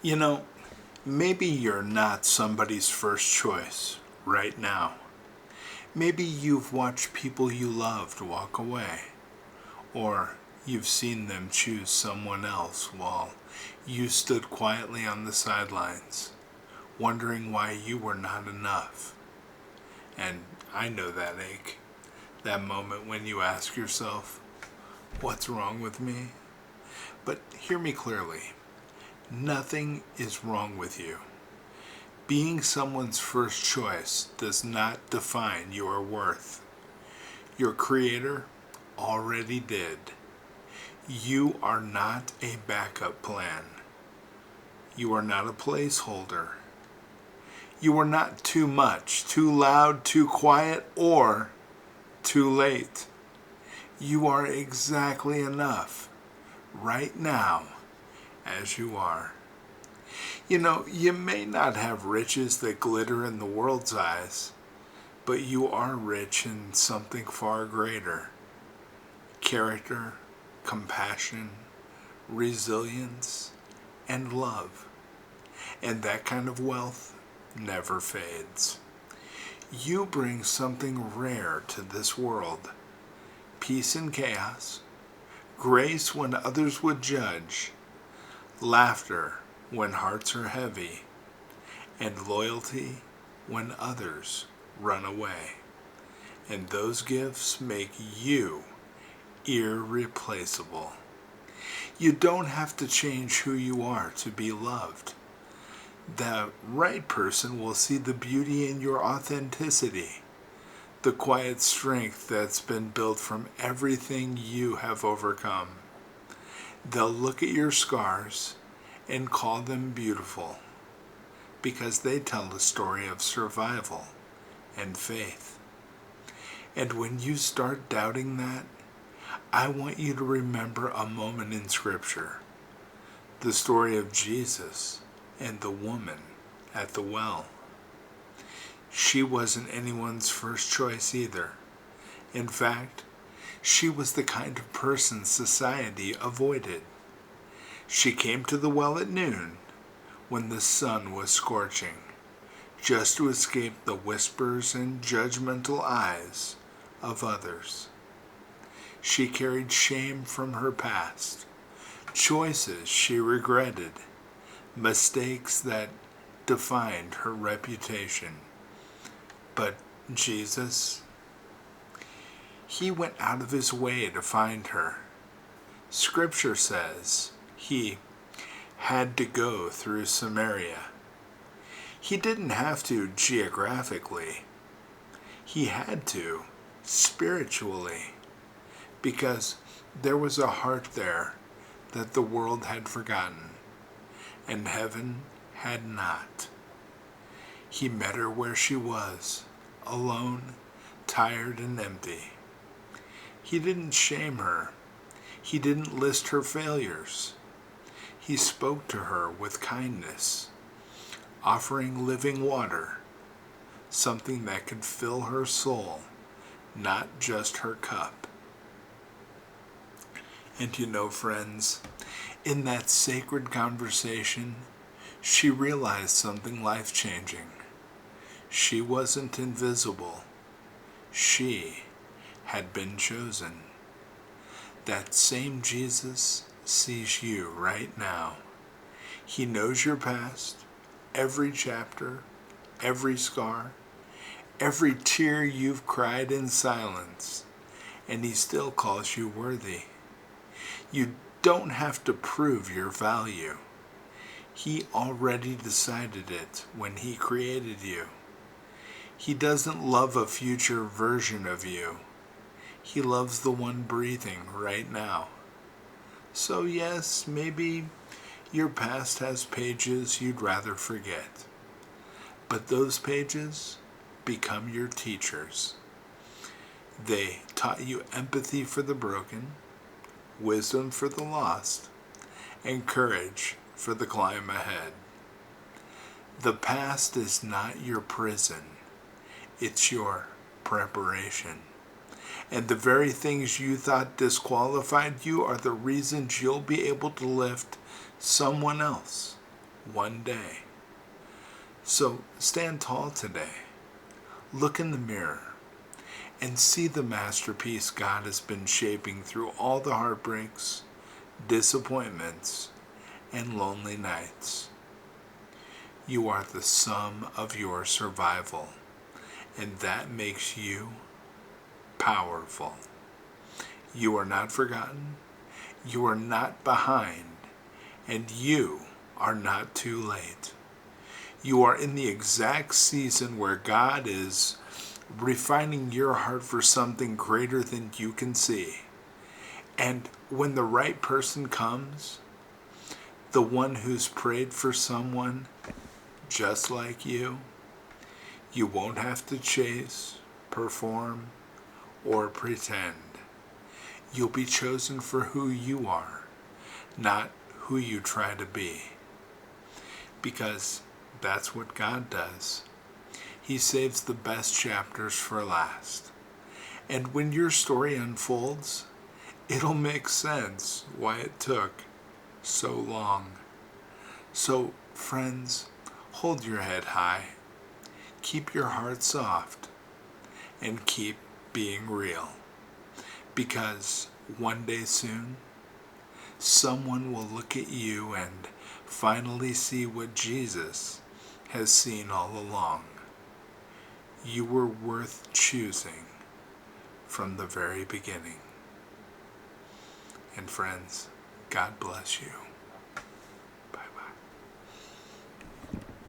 You know, maybe you're not somebody's first choice right now. Maybe you've watched people you loved walk away, or you've seen them choose someone else while you stood quietly on the sidelines, wondering why you were not enough. And I know that ache, that moment when you ask yourself, what's wrong with me? But hear me clearly. Nothing is wrong with you. Being someone's first choice does not define your worth. Your Creator already did. You are not a backup plan. You are not a placeholder. You are not too much, too loud, too quiet, or too late. You are exactly enough right now as you are. You know, you may not have riches that glitter in the world's eyes, but you are rich in something far greater. Character, compassion, resilience, and love. And that kind of wealth never fades. You bring something rare to this world. Peace in chaos, grace when others would judge, laughter when hearts are heavy, and loyalty when others run away. And those gifts make you irreplaceable. You don't have to change who you are to be loved. The right person will see the beauty in your authenticity, the quiet strength that's been built from everything you have overcome. They'll look at your scars and call them beautiful because they tell a story of survival and faith. And when you start doubting that, I want you to remember a moment in Scripture, the story of Jesus and the woman at the well. She wasn't anyone's first choice either. In fact, she was the kind of person society avoided. She came to the well at noon, when the sun was scorching, just to escape the whispers and judgmental eyes of others. She carried shame from her past, choices she regretted, mistakes that defined her reputation. But Jesus, He went out of His way to find her. Scripture says He had to go through Samaria. He didn't have to geographically. He had to spiritually, because there was a heart there that the world had forgotten and heaven had not. He met her where she was, alone, tired, and empty. He didn't shame her. He didn't list her failures. He spoke to her with kindness, offering living water, something that could fill her soul, not just her cup. And you know, friends, in that sacred conversation, she realized something life-changing. She wasn't invisible. She had been chosen. That same Jesus sees you right now. He knows your past, every chapter, every scar, every tear you've cried in silence, and He still calls you worthy. You don't have to prove your value. He already decided it when He created you. He doesn't love a future version of you. He loves the one breathing right now. So yes, maybe your past has pages you'd rather forget. But those pages become your teachers. They taught you empathy for the broken, wisdom for the lost, and courage for the climb ahead. The past is not your prison. It's your preparation. And the very things you thought disqualified you are the reasons you'll be able to lift someone else one day. So stand tall today. Look in the mirror and see the masterpiece God has been shaping through all the heartbreaks, disappointments, and lonely nights. You are the sum of your survival, and that makes you powerful. You are not forgotten, you are not behind, and you are not too late. You are in the exact season where God is refining your heart for something greater than you can see. And when the right person comes, the one who's prayed for someone just like you won't have to chase, perform, or pretend. You'll be chosen for who you are, not who you try to be. Because that's what God does. He saves the best chapters for last. And when your story unfolds, it'll make sense why it took so long. So, friends, hold your head high, keep your heart soft, and keep being real. Because one day soon, someone will look at you and finally see what Jesus has seen all along. You were worth choosing from the very beginning. And friends, God bless you.